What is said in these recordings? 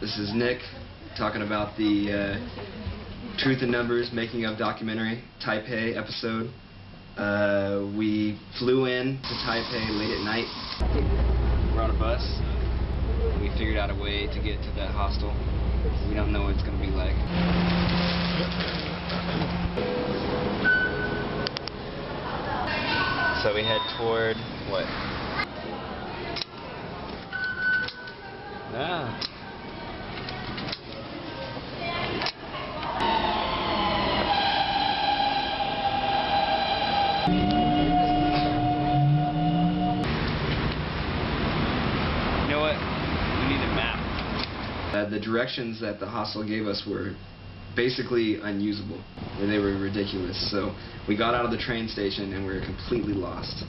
This is Nick talking about the Truth in Numbers Making of documentary Taipei episode. We flew in to Taipei late at night. We're on a bus. We figured out a way to get to that hostel. We don't know what it's going to be like. So we head toward what? You know what? We need a map. The directions that the hostel gave us were basically unusable. They were ridiculous. So we got out of the train station and we were completely lost.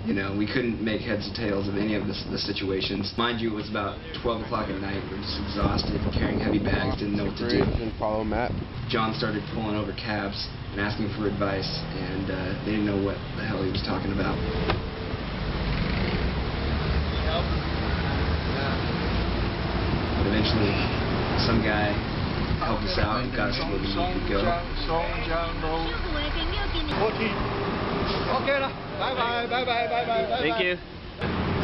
You know, we couldn't make heads or tails of any of the situations. Mind you, it was about 12 o'clock at night. We were just exhausted, carrying heavy bags, didn't know what to do. And follow map. John started pulling over cabs and asking for advice, and they didn't know what the hell he was talking about. But eventually, some guy helped us out and got us to where we needed to go. Okay, bye bye, bye bye, bye bye, bye. Thank you.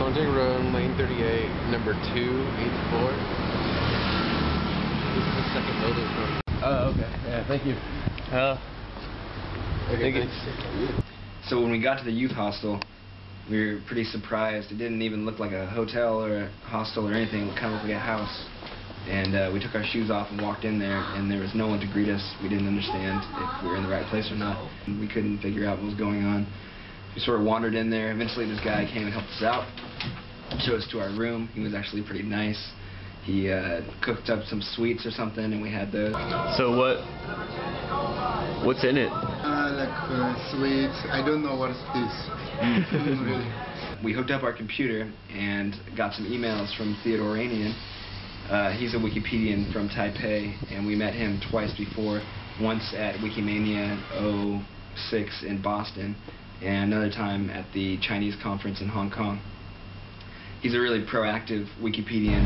Songjing Road, lane 38, number 284. This is the second building from. Oh, okay. Yeah, thank you. Okay, thanks. So when we got to the youth hostel, we were pretty surprised. It didn't even look like a hotel or a hostel or anything. It kind of looked like a house. And we took our shoes off and walked in there, and there was no one to greet us. We didn't understand if we were in the right place or not. We couldn't figure out what was going on. We sort of wandered in there. Eventually this guy came and helped us out, showed us to our room. He was actually pretty nice. He cooked up some sweets or something, and we had those. So what's in it? Sweets. I don't know what is this. Really. We hooked up our computer and got some emails from Theodoranian. He's a Wikipedian from Taipei, and we met him twice before, once at Wikimania 06 in Boston, and another time at the Chinese conference in Hong Kong. He's a really proactive Wikipedian.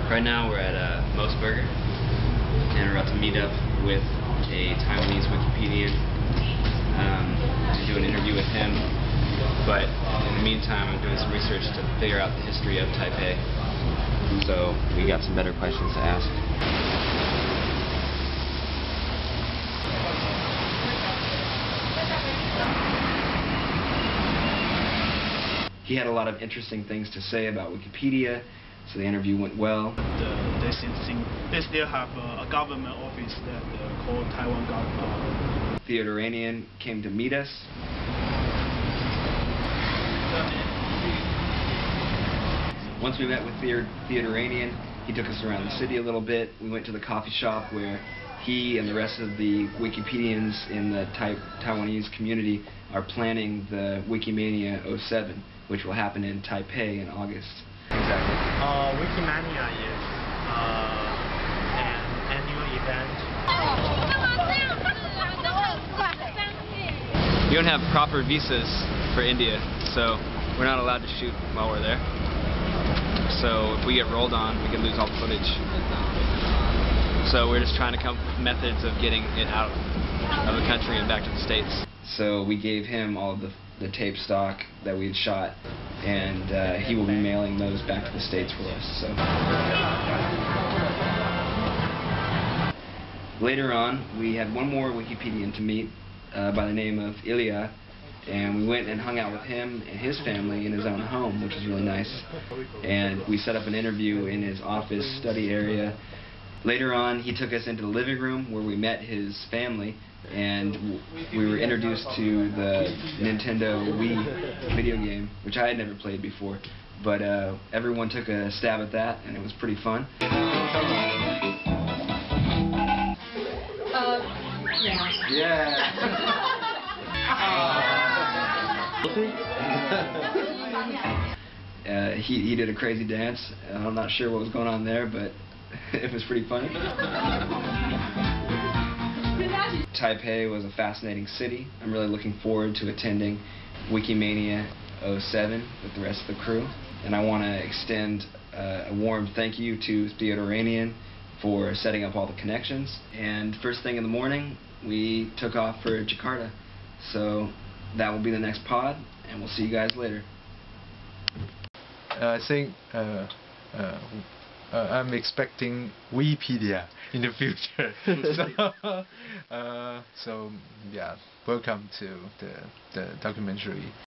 Right now we're at Mossburger, and we're about to meet up with a Taiwanese Wikipedian to do an interview with him, but in the meantime I'm doing some research to figure out the history of Taipei. So we got some better questions to ask. He had a lot of interesting things to say about Wikipedia, so the interview went well. They still have a government office that called Taiwan government. Theodoranian came to meet us. Once we met with Theodoranian, he took us around the city a little bit. We went to the coffee shop where he and the rest of the Wikipedians in the Taiwanese community are planning the Wikimania 07, which will happen in Taipei in August. Exactly. Wikimania is an annual event. You don't have proper visas for India, so we're not allowed to shoot while we're there. So if we get rolled on, we can lose all the footage. So we're just trying to come up with methods of getting it out of the country and back to the States. So we gave him all of the tape stock that we had shot, and he will be mailing those back to the States for us. So later on, we had one more Wikipedian to meet by the name of Ilya. And we went and hung out with him and his family in his own home, which was really nice. And we set up an interview in his office study area. Later on, he took us into the living room where we met his family, and we were introduced to the Nintendo Wii video game, which I had never played before. But everyone took a stab at that, and it was pretty fun. Yeah. He did a crazy dance. I'm not sure what was going on there, but it was pretty funny. Taipei was a fascinating city. I'm really looking forward to attending Wikimania 07 with the rest of the crew. And I want to extend a warm thank you to Theodore Iranian for setting up all the connections. And first thing in the morning, we took off for Jakarta. So that will be the next pod, and we'll see you guys later. I think I'm expecting Wikipedia in the future. So yeah, welcome to the documentary.